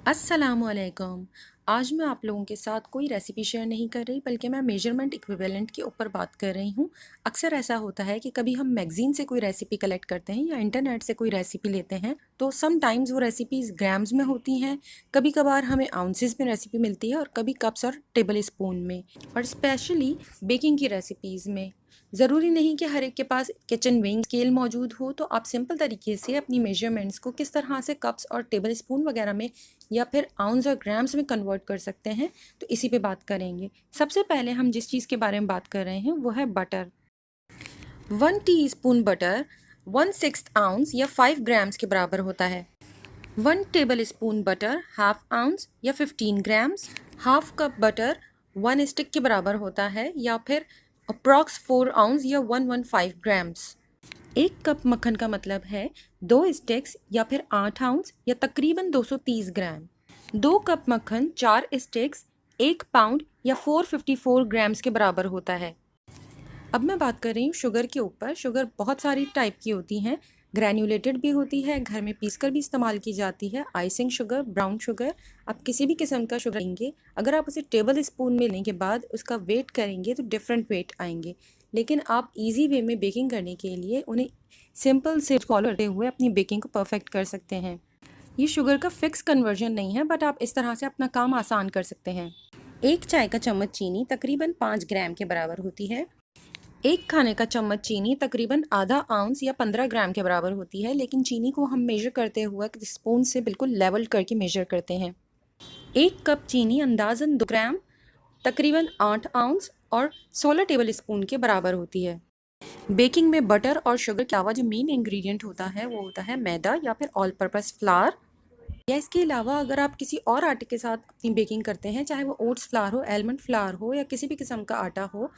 अस्सलामुअलैकुम। आज मैं आप लोगों के साथ कोई रेसिपी शेयर नहीं कर रही बल्कि मैं मेजरमेंट इक्विवेलेंट के ऊपर बात कर रही हूँ। अक्सर ऐसा होता है कि कभी हम मैगज़ीन से कोई रेसिपी कलेक्ट करते हैं या इंटरनेट से कोई रेसिपी लेते हैं तो सम टाइम्स वो रेसिपीज़ ग्राम्स में होती हैं, कभी कभार हमें आउंसेस में रेसिपी मिलती है और कभी कप्स और टेबल स्पून में। और स्पेशली बेकिंग की रेसिपीज़ में ज़रूरी नहीं कि हर एक के पास किचन विंग स्केल मौजूद हो, तो आप सिंपल तरीके से अपनी मेजरमेंट्स को किस तरह से कप्स और टेबल स्पून वगैरह में या फिर आउंस और ग्राम्स में कन्वर्ट कर सकते हैं, तो इसी पे बात करेंगे। सबसे पहले हम जिस चीज़ के बारे में बात कर रहे हैं वो है बटर। 1 टीस्पून बटर 1/6 आउंस या 5 ग्राम्स के बराबर होता है। 1 table spoon butter half ounce या 15 grams. Half cup butter 1 stick के बराबर होता है या फिर अप्रॉक्स 4 आउंस या 115 ग्राम्स। 1 कप मक्खन का मतलब है 2 स्टिक्स या फिर 8 आउंस या तकरीबन 230 ग्राम। 2 कप मक्खन 4 स्टिक्स 1 पाउंड या 454 ग्राम्स के बराबर होता है। अब मैं बात कर रही हूँ शुगर के ऊपर। शुगर बहुत सारी टाइप की होती हैं, ग्रैन्युलेटेड भी होती है, घर में पीसकर भी इस्तेमाल की जाती है, आइसिंग शुगर, ब्राउन शुगर। आप किसी भी किस्म का शुगर लेंगे, अगर आप उसे टेबल स्पून में लेने के बाद उसका वेट करेंगे तो डिफरेंट वेट आएंगे। लेकिन आप इजी वे में बेकिंग करने के लिए उन्हें सिंपल से फॉलो करते हुए अपनी बेकिंग को परफेक्ट कर सकते हैं। ये शुगर का फिक्स कन्वर्जन नहीं है, बट आप इस तरह से अपना काम आसान कर सकते हैं। 1 चाय का चम्मच चीनी तकरीबन 5 ग्राम के बराबर होती है। 1 खाने का चम्मच चीनी तकरीबन आधा आउंस या 15 ग्राम के बराबर होती है, लेकिन चीनी को हम मेजर करते हुए स्पून से बिल्कुल लेवल करके मेजर करते हैं। 1 कप चीनी अंदाजन 2 ग्राम तकरीबन 8 आउंस और 16 टेबल स्पून के बराबर होती है। बेकिंग में बटर और शुगर के अलावा जो मेन इंग्रेडिएंट होता है वो होता है मैदा या फिर ऑल पर्पस फ्लावर। या इसके अलावा अगर आप किसी और आटे के साथ अपनी बेकिंग करते हैं, चाहे वो ओट्स फ्लावर हो, आलमंड फ्लावर हो या किसी भी किस्म का आटा हो,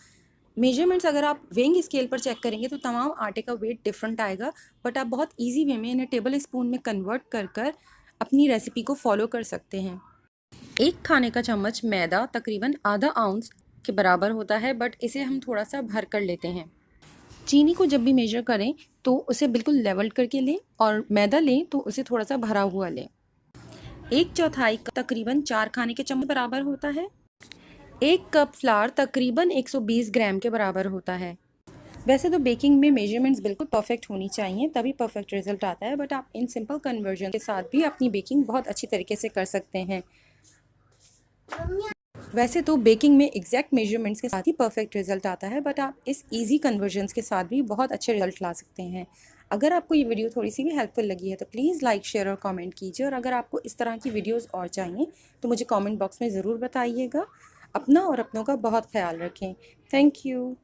मेजरमेंट्स अगर आप वेइंग स्केल पर चेक करेंगे तो तमाम आटे का वेट डिफरेंट आएगा। बट आप बहुत इजी वे में इन्हें टेबल स्पून में कन्वर्ट कर कर अपनी रेसिपी को फॉलो कर सकते हैं। 1 खाने का चम्मच मैदा तकरीबन आधा आउंस के बराबर होता है, बट इसे हम थोड़ा सा भर कर लेते हैं। चीनी को जब भी मेजर करें तो उसे बिल्कुल लेवल करके लें और मैदा लें तो उसे थोड़ा सा भरा हुआ लें। 1/4 तकरीबन 4 खाने के चम्मच बराबर होता है। 1 कप फ्लावर तकरीबन 120 ग्राम के बराबर होता है। वैसे तो बेकिंग में मेजरमेंट्स बिल्कुल परफेक्ट होनी चाहिए, तभी परफेक्ट रिजल्ट आता है, बट आप इन सिंपल कन्वर्जन के साथ भी अपनी बेकिंग बहुत अच्छी तरीके से कर सकते हैं। वैसे तो बेकिंग में एग्जैक्ट मेजरमेंट्स के साथ ही परफेक्ट रिजल्ट आता है, बट आप इस इजी कन्वर्जन्स के साथ भी बहुत अच्छे रिजल्ट ला सकते हैं। अगर आपको ये वीडियो थोड़ी सी भी हेल्पफुल लगी है तो प्लीज़ लाइक, शेयर और कमेंट कीजिए, और अगर आपको इस तरह की वीडियोस और चाहिए तो मुझे कमेंट बॉक्स में ज़रूर बताइएगा। अपना और अपनों का बहुत ख्याल रखें। Thank you.